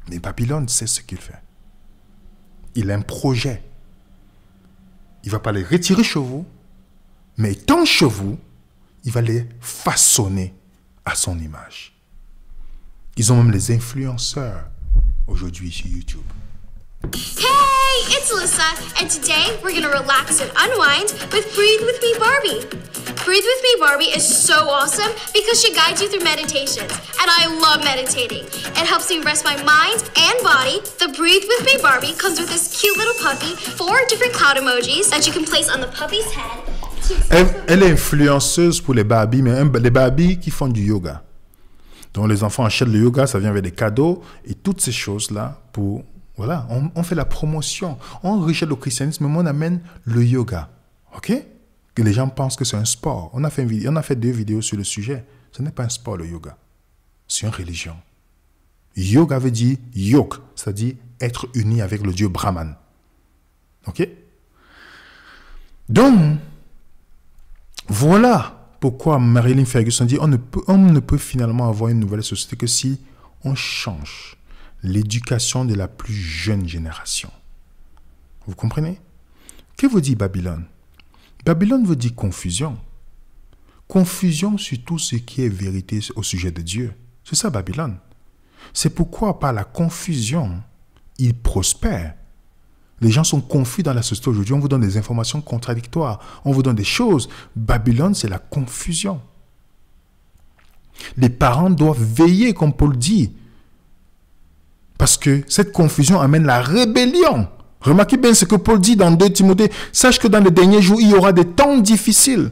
Mais Babylone sait ce qu'il fait. Il a un projet. Il ne va pas les retirer chez vous, mais étant chez vous, il va les façonner à son image. Ils ont même les influenceurs aujourd'hui sur YouTube. Hey, it's Alyssa, and today we're gonna relax and unwind with Breathe With Me Barbie. Breathe With Me Barbie is so awesome because she guides you through meditations, and I love meditating. It helps me rest my mind and body. The Breathe With Me Barbie comes with this cute little puppy, 4 different cloud emojis that you can place on the puppy's head. Elle est influenceuse pour les Barbies, mais les Barbies qui font du yoga. Donc les enfants achètent le yoga, ça vient avec des cadeaux et toutes ces choses-là pour... Voilà, on fait la promotion. On rejette le christianisme, mais on amène le yoga. OK? Que les gens pensent que c'est un sport. On a fait 2 vidéos sur le sujet. Ce n'est pas un sport, le yoga. C'est une religion. Yoga veut dire yoke, c'est-à-dire être uni avec le dieu Brahman. OK? Donc, voilà pourquoi Marilyn Ferguson dit on ne peut finalement avoir une nouvelle société que si on change l'éducation de la plus jeune génération. Vous comprenez? Que veut dire Babylone? Babylone veut dire confusion. Confusion sur tout ce qui est vérité au sujet de Dieu. C'est ça Babylone. C'est pourquoi par la confusion, il prospère. Les gens sont confus dans la société aujourd'hui. On vous donne des informations contradictoires. On vous donne des choses. Babylone, c'est la confusion. Les parents doivent veiller, comme Paul dit. Parce que cette confusion amène la rébellion. Remarquez bien ce que Paul dit dans 2 Timothée. Sache que dans les derniers jours, il y aura des temps difficiles.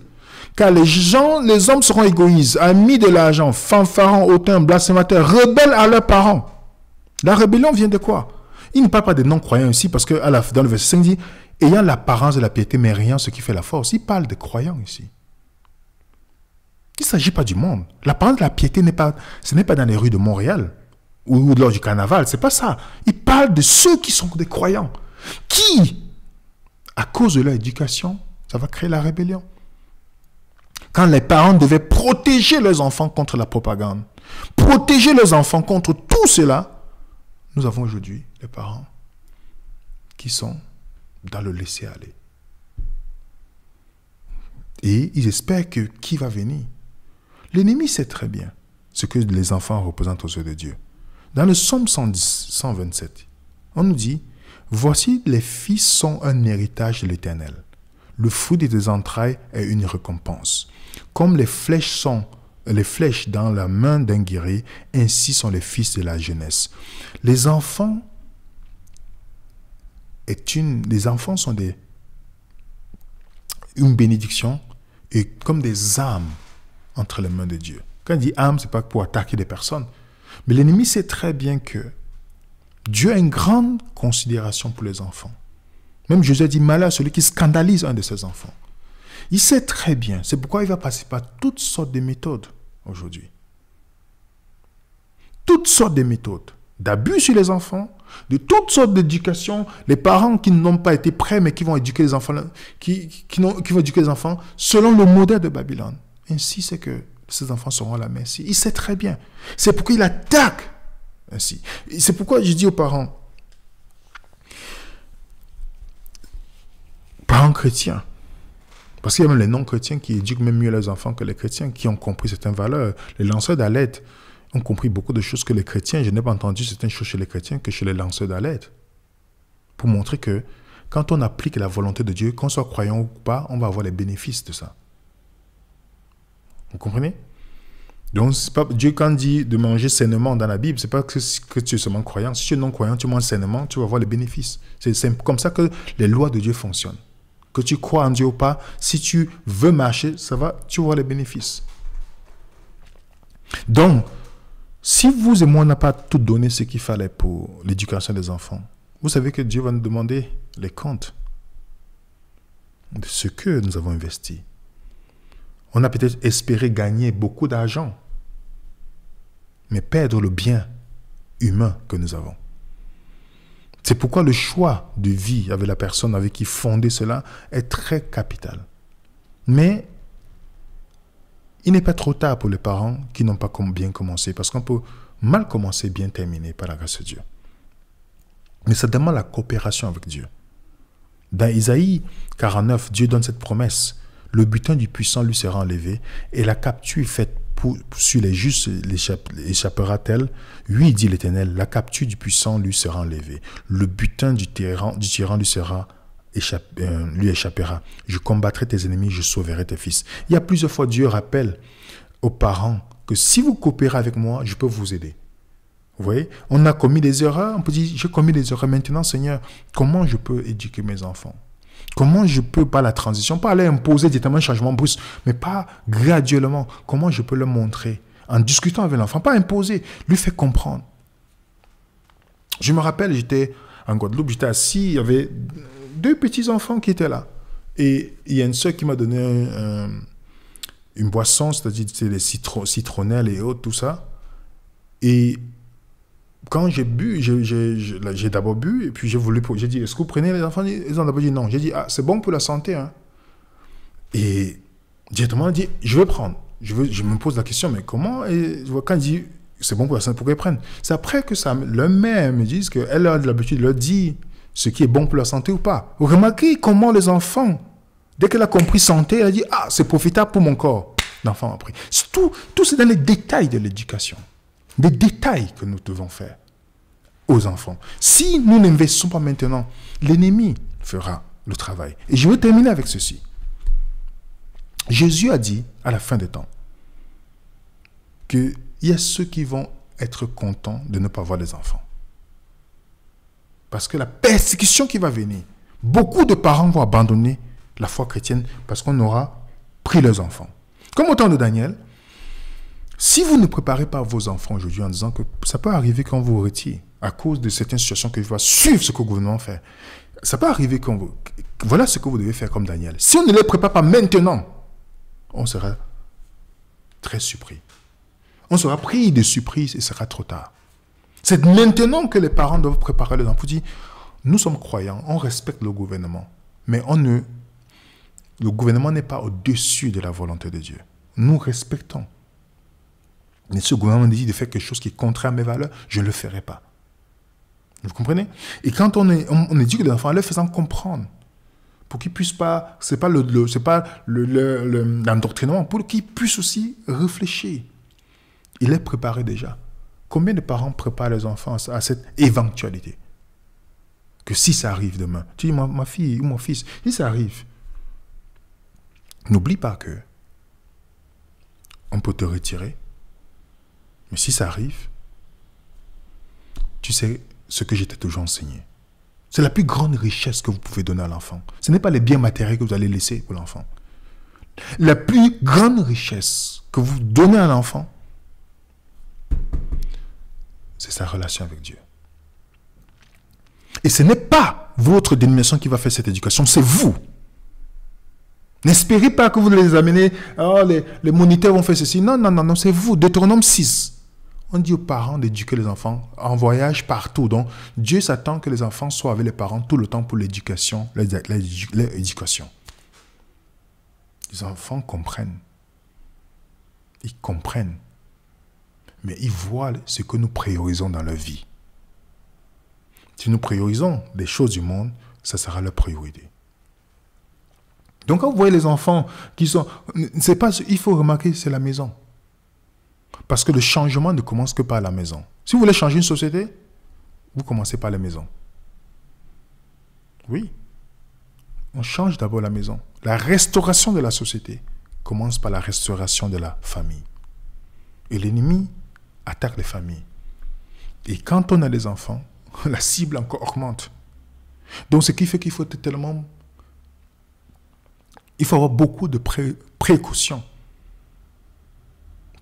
Car les hommes seront égoïstes, amis de l'argent, fanfarons, hautains, blasphémateurs, rebelles à leurs parents. La rébellion vient de quoi? Il ne parle pas des non-croyants ici parce que dans le verset 5 dit ayant l'apparence de la piété, mais rien ce qui fait la force. Il parle des croyants ici. Il ne s'agit pas du monde. L'apparence de la piété ce n'est pas dans les rues de Montréal ou lors du carnaval. Ce n'est pas ça. Il parle de ceux qui sont des croyants. Qui, à cause de leur éducation, ça va créer la rébellion. Quand les parents devaient protéger leurs enfants contre la propagande, protéger leurs enfants contre tout cela, nous avons aujourd'hui les parents qui sont dans le laisser-aller. Et ils espèrent que qui va venir? L'ennemi sait très bien ce que les enfants représentent aux yeux de Dieu. Dans le psaume 127, on nous dit « Voici les fils sont un héritage de l'Éternel. Le fruit de tes entrailles est une récompense. Comme les flèches dans la main d'un guerrier, ainsi sont les fils de la jeunesse. » Les enfants sont une bénédiction et comme des âmes entre les mains de Dieu. Quand il dit âme, ce n'est pas pour attaquer des personnes. Mais l'ennemi sait très bien que Dieu a une grande considération pour les enfants. Même Jésus a dit malheur à celui qui scandalise un de ses enfants. Il sait très bien. C'est pourquoi il va passer par toutes sortes de méthodes aujourd'hui. Toutes sortes de méthodes d'abus sur les enfants, de toutes sortes d'éducation. Les parents qui n'ont pas été prêts, mais qui vont éduquer les enfants, qui vont éduquer les enfants selon le modèle de Babylone. Ainsi, c'est que ces enfants seront à la merci. Il sait très bien. C'est pourquoi il attaque ainsi. C'est pourquoi je dis aux parents chrétiens, parce qu'il y a même les non-chrétiens qui éduquent même mieux leurs enfants que les chrétiens, qui ont compris certaines valeurs. Les lanceurs d'alerte ont compris beaucoup de choses que les chrétiens. Je n'ai pas entendu certaines choses chez les chrétiens que chez les lanceurs d'alerte. Pour montrer que quand on applique la volonté de Dieu, qu'on soit croyant ou pas, on va avoir les bénéfices de ça. Vous comprenez? Donc, c'est pas, Dieu, quand il dit de manger sainement dans la Bible, ce n'est pas que tu es seulement croyant. Si tu es non-croyant, tu manges sainement, tu vas avoir les bénéfices. C'est comme ça que les lois de Dieu fonctionnent. Que tu crois en Dieu ou pas, si tu veux marcher, tu vas avoir les bénéfices. Donc, si vous et moi, on n'a pas tout donné ce qu'il fallait pour l'éducation des enfants, vous savez que Dieu va nous demander les comptes de ce que nous avons investi. On a peut-être espéré gagner beaucoup d'argent, mais perdre le bien humain que nous avons. C'est pourquoi le choix de vie avec la personne avec qui fonder cela est très capital. Mais il n'est pas trop tard pour les parents qui n'ont pas bien commencé, parce qu'on peut mal commencer, bien terminer par la grâce de Dieu. Mais ça demande la coopération avec Dieu. Dans Isaïe 49, Dieu donne cette promesse. Le butin du puissant lui sera enlevé et la capture faite sur les justes échappera-t-elle? Oui, dit l'Éternel, la capture du puissant lui sera enlevée. Le butin du tyran lui échappera. Je combattrai tes ennemis, je sauverai tes fils. Il y a plusieurs fois, Dieu rappelle aux parents que si vous coopérez avec moi, je peux vous aider. Vous voyez, on a commis des erreurs, on peut dire, j'ai commis des erreurs. Maintenant, Seigneur, comment je peux éduquer mes enfants? Comment je peux, pas la transition, pas aller imposer directement un changement brusque, mais pas graduellement. Comment je peux leur montrer, en discutant avec l'enfant, pas imposer, lui faire comprendre. Je me rappelle, j'étais en Guadeloupe, j'étais assis, il y avait 2 petits-enfants qui étaient là. Et il y a une soeur qui m'a donné une boisson, c'est-à-dire les citronnelles et autres, tout ça. Et quand j'ai bu, j'ai d'abord bu, et puis j'ai dit, est-ce que vous prenez les enfants? Ils ont d'abord dit non. J'ai dit, ah, c'est bon pour la santé. Hein. Et directement, dit, je vais prendre. Je me pose la question, mais comment? Et quand il dit, c'est bon pour la santé, pourquoi ils prennent? C'est après que leur mère me dise qu'elle a l'habitude de leur dire ce qui est bon pour la santé ou pas. Vous remarquez comment les enfants, dès qu'elle a compris santé, elle a dit, ah, c'est profitable pour mon corps. L'enfant a pris. Tout c'est dans les détails de l'éducation. Des détails que nous devons faire aux enfants. Si nous n'investissons pas maintenant, l'ennemi fera le travail. Et je vais terminer avec ceci. Jésus a dit, à la fin des temps, qu'il y a ceux qui vont être contents de ne pas avoir des enfants. Parce que la persécution qui va venir, beaucoup de parents vont abandonner la foi chrétienne parce qu'on aura pris leurs enfants. Comme au temps de Daniel, si vous ne préparez pas vos enfants aujourd'hui en disant que ça peut arriver quand vous vous retirez à cause de certaines situations que je vais suivre ce que le gouvernement fait. Ça peut arriver quand vous... Voilà ce que vous devez faire comme Daniel. Si on ne les prépare pas maintenant, on sera très surpris. On sera pris de surprise et ce sera trop tard. C'est maintenant que les parents doivent préparer les enfants. Nous sommes croyants, on respecte le gouvernement, mais le gouvernement n'est pas au-dessus de la volonté de Dieu. Nous respectons. Mais ce gouvernement dit de faire quelque chose qui est contraire à mes valeurs, je ne le ferai pas. Vous comprenez? Et quand on éduque les enfants, en leur faisant comprendre, pour qu'ils puissent pas, c'est pas l'endoctrinement, pour qu'ils puissent aussi réfléchir. Il est préparé déjà. Combien de parents préparent les enfants à cette éventualité? Que si ça arrive demain, tu dis, ma fille ou mon fils, si ça arrive, n'oublie pas que on peut te retirer, mais si ça arrive, tu sais ce que j'étais toujours enseigné. C'est la plus grande richesse que vous pouvez donner à l'enfant. Ce n'est pas les biens matériels que vous allez laisser pour l'enfant. La plus grande richesse que vous donnez à l'enfant, c'est sa relation avec Dieu. Et ce n'est pas votre dénomination qui va faire cette éducation, c'est vous. N'espérez pas que vous les amenez, oh, les moniteurs vont faire ceci. Non, non, non, non, c'est vous. Deutéronome 6. On dit aux parents d'éduquer les enfants en voyage partout. Donc, Dieu s'attend que les enfants soient avec les parents tout le temps pour l'éducation, l'éducation. Les enfants comprennent. Ils comprennent. Mais ils voient ce que nous priorisons dans leur vie. Si nous priorisons les choses du monde, ça sera leur priorité. Donc quand vous voyez les enfants qui sont... C'est pas, il faut remarquer, c'est la maison. Parce que le changement ne commence que par la maison. Si vous voulez changer une société, vous commencez par la maison. Oui. On change d'abord la maison. La restauration de la société commence par la restauration de la famille. Et l'ennemi attaque les familles. Et quand on a des enfants, la cible encore augmente. Donc ce qui fait qu'il faut être tellement... Il faut avoir beaucoup de précautions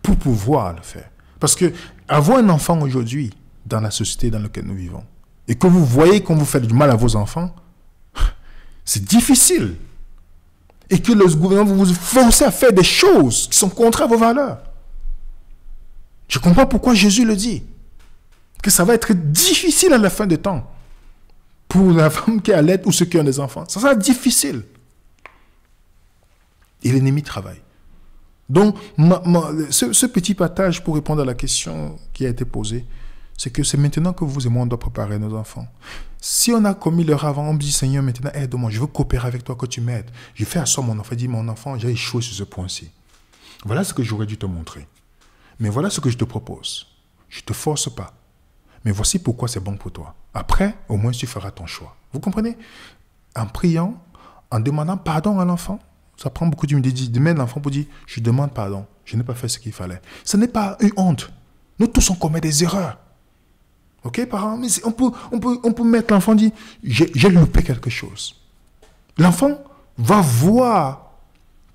pour pouvoir le faire. Parce que avoir un enfant aujourd'hui dans la société dans laquelle nous vivons, et que vous voyez qu'on vous fait du mal à vos enfants, c'est difficile. Et que le gouvernement vous force à faire des choses qui sont contraires à vos valeurs. Je comprends pourquoi Jésus le dit. Que ça va être difficile à la fin des temps. Pour la femme qui est à l'aide ou ceux qui ont des enfants. Ça sera difficile. Et l'ennemi travaille. Donc, ce petit partage pour répondre à la question qui a été posée, c'est que c'est maintenant que vous et moi, on doit préparer nos enfants. Si on a commis l'erreur avant, on me dit, Seigneur, maintenant, aide-moi, je veux coopérer avec toi, que tu m'aides. Je fais à ça mon enfant, dit, mon enfant, j'ai échoué sur ce point-ci. Voilà ce que j'aurais dû te montrer. Mais voilà ce que je te propose. Je ne te force pas. Mais voici pourquoi c'est bon pour toi. Après, au moins, tu feras ton choix. Vous comprenez? En priant, en demandant pardon à l'enfant, ça prend beaucoup d'humilité de mettre l'enfant pour dire, je demande pardon, je n'ai pas fait ce qu'il fallait. Ce n'est pas une honte. Nous tous, on commet des erreurs. Ok, parents? Mais on peut mettre l'enfant dire, j'ai loupé quelque chose. L'enfant va voir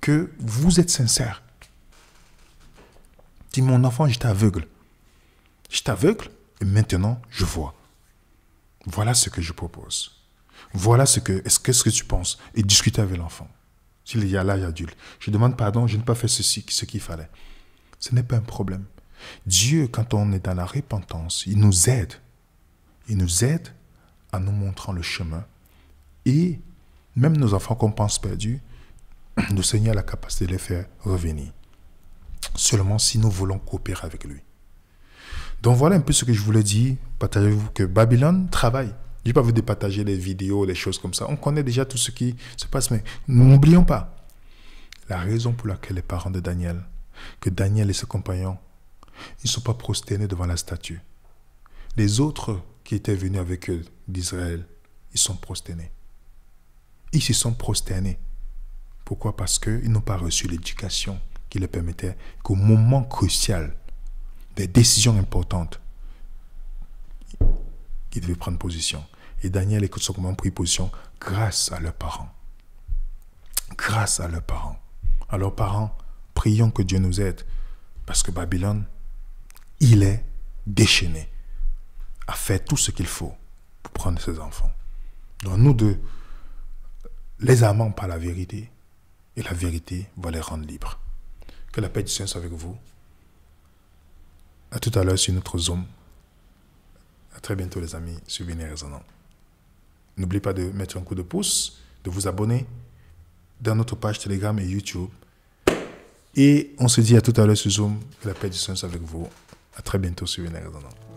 que vous êtes sincère. Dis, mon enfant, j'étais aveugle. J'étais aveugle et maintenant, je vois. Voilà ce que je propose. Voilà qu'est-ce que tu penses? Et discuter avec l'enfant. S'il y a l'âge adulte. Je demande pardon, je n'ai pas fait ce qu'il fallait. Ce n'est pas un problème. Dieu, quand on est dans la repentance, il nous aide. Il nous aide en nous montrant le chemin. Et même nos enfants qu'on pense perdus, le Seigneur a la capacité de les faire revenir. Seulement si nous voulons coopérer avec lui. Donc voilà un peu ce que je voulais dire. Partagez-vous que Babylone travaille. Je n'ai pas voulu partager des vidéos, des choses comme ça. On connaît déjà tout ce qui se passe, mais n'oublions pas la raison pour laquelle les parents de Daniel, que Daniel et ses compagnons, ils ne sont pas prosternés devant la statue. Les autres qui étaient venus avec eux d'Israël, ils sont prosternés. Ils se sont prosternés. Pourquoi? Parce qu'ils n'ont pas reçu l'éducation qui leur permettait qu'au moment crucial, des décisions importantes, ils devaient prendre position. Et Daniel et son commandant ont pris position grâce à leurs parents. Grâce à leurs parents. À leurs parents, prions que Dieu nous aide. Parce que Babylone, il est déchaîné à faire tout ce qu'il faut pour prendre ses enfants. Donc nous deux, les amants par la vérité, et la vérité va les rendre libres. Que la paix du Seigneur soit avec vous. À tout à l'heure sur notre Zoom. À très bientôt les amis sur Véné Résonant. N'oubliez pas de mettre un coup de pouce, de vous abonner dans notre page Telegram et YouTube. Et on se dit à tout à l'heure sur Zoom. Que la paix du Seigneur soit avec vous. À très bientôt sur Véné Résonant.